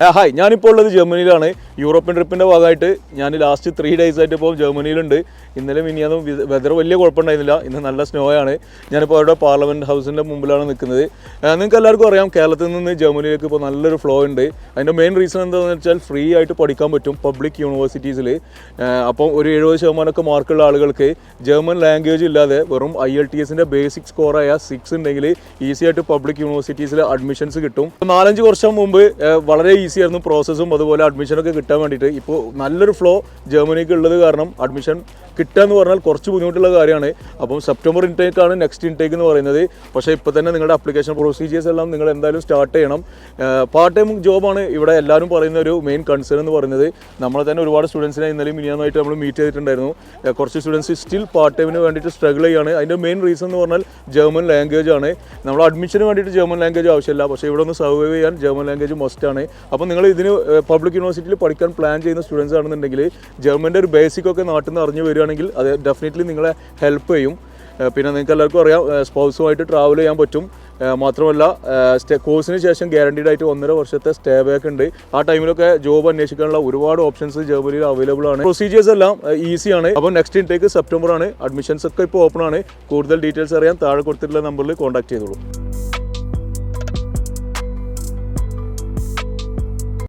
Hi, ഞാനിപ്പോൾ ഉള്ളത് ജർമ്മനിയിലാണ്. European ട്രിപ്പിൻ്റെ ഭാഗമായിട്ട് ഞാൻ ലാസ്റ്റ് 3 days ആയിട്ട് ഇപ്പോൾ ജർമ്മനിയിലുണ്ട്. ഇന്നലെ മിനിയാന്നും വെതർ വലിയ കുഴപ്പമുണ്ടായിരുന്നില്ല. ഇന്ന് നല്ല സ്നോ ആണ്. ഞാനിപ്പോൾ അവിടെ പാർലമെൻറ്റ് ഹൗസിൻ്റെ മുമ്പിലാണ് നിൽക്കുന്നത്. നിങ്ങൾക്ക് എല്ലാവർക്കും അറിയാം, കേരളത്തിൽ നിന്ന് ജർമ്മനിയിലേക്ക് ഇപ്പോൾ നല്ലൊരു ഫ്ലോ ഉണ്ട്. അതിൻ്റെ മെയിൻ റീസൺ എന്താണെന്ന് വെച്ചാൽ ഫ്രീ ആയിട്ട് പഠിക്കാൻ പറ്റും പബ്ലിക് യൂണിവേഴ്സിറ്റീസിൽ. അപ്പോൾ ഒരു 70% മാർക്കുള്ള ആളുകൾക്ക് ജർമ്മൻ ലാംഗ്വേജ് ഇല്ലാതെ വെറും IELTS ബേസിക് സ്കോറായ 6 ഉണ്ടെങ്കിൽ ഈസി ആയിട്ട് പബ്ലിക് യൂണിവേഴ്സിറ്റീസിൽ അഡ്മിഷൻസ് കിട്ടും. 4-5 വർഷം മുമ്പ് വളരെ ഈസി ആയിരുന്നു പ്രോസസ്സും അതുപോലെ അഡ്മിഷനൊക്കെ കിട്ടാൻ വേണ്ടിയിട്ട്. ഇപ്പോൾ നല്ലൊരു ഫ്ലോ ജർമ്മനിക്ക് ഉള്ളത് കാരണം അഡ്മിഷൻ കിട്ടുക എന്ന് പറഞ്ഞാൽ കുറച്ച് ബുദ്ധിമുട്ടുള്ള കാര്യമാണ്. അപ്പം സെപ്റ്റംബർ ഇൻടേക്കാണ് നെക്സ്റ്റ് ഇൻടേക്ക് എന്ന് പറയുന്നത്. പക്ഷേ ഇപ്പോൾ തന്നെ നിങ്ങളുടെ അപ്ലിക്കേഷൻ പ്രൊസീജിയേഴ്സ് എല്ലാം നിങ്ങൾ എന്തായാലും സ്റ്റാർട്ട് ചെയ്യണം. പാർട്ട് ടൈം ജോബാണ് ഇവിടെ എല്ലാവരും പറയുന്ന ഒരു മെയിൻ കൺസേൺ എന്ന് പറയുന്നത്. നമ്മളെ തന്നെ ഒരുപാട് സ്റ്റുഡൻസിനെ ഇന്നലെയും മിനിയാന്നായിട്ട് നമ്മൾ മീറ്റ് ചെയ്തിട്ടുണ്ടായിരുന്നു. കുറച്ച് സ്റ്റുഡൻസ് സ്റ്റിൽ പാർട്ട് ടൈമിന് വേണ്ടിയിട്ട് സ്ട്രഗിൾ ചെയ്യുകയാണ്. അതിൻ്റെ മെയിൻ റീസൺ എന്ന് പറഞ്ഞാൽ ജർമ്മൻ ലാംഗ്വേജ് ആണ്. നമ്മൾ അഡ്മിഷന് വേണ്ടിയിട്ട് ജർമ്മൻ ലാംഗ്വേജ് ആവശ്യമില്ല, പക്ഷേ ഇവിടെ ഒന്ന് സർവൈവ് ചെയ്യാൻ ജർമ്മൻ ലാംഗ്വേജ് മസ്റ്റാണ്. അപ്പോൾ നിങ്ങൾ ഇതിന് പബ്ലിക് യൂണിവേഴ്സിറ്റിയിൽ പഠിക്കാൻ പ്ലാൻ ചെയ്യുന്ന സ്റ്റുഡൻസ് ആണെന്നുണ്ടെങ്കിൽ ജർമ്മൻ്റെ ഒരു ബേസിക് ഒക്കെ നാട്ടിൽ നിന്ന് അറിഞ്ഞു വരികയാണെങ്കിൽ അത് ഡെഫിനറ്റ്ലി നിങ്ങളെ ഹെൽപ്പ് ചെയ്യും. പിന്നെ നിങ്ങൾക്ക് എല്ലാവർക്കും അറിയാം, സ്പൗസുമായിട്ട് ട്രാവൽ ചെയ്യാൻ പറ്റും. മാത്രമല്ല കോഴ്സിന് ശേഷം ഗ്യാരണ്ടീഡ് ആയിട്ട് 1.5 വർഷത്തെ സ്റ്റേ ബാക്ക് ഉണ്ട്. ആ ടൈമിലൊക്കെ ജോബ് അന്വേഷിക്കാനുള്ള ഒരുപാട് ഓപ്ഷൻസ് ജർമ്മനിയിൽ അവൈലബിൾ ആണ്. പ്രൊസീജിയേഴ്സ് എല്ലാം ഈസിയാണ്. അപ്പോൾ നെക്സ്റ്റ് ഇൻടേക്ക് സെപ്റ്റംബർ ആണ്. അഡ്മിഷൻസ് ഒക്കെ ഇപ്പോൾ ഓപ്പൺ ആണ്. കൂടുതൽ ഡീറ്റെയിൽസ് അറിയാൻ താഴെ കൊടുത്തിട്ടുള്ള നമ്പറിൽ കോൺടാക്ട് ചെയ്തോളൂ.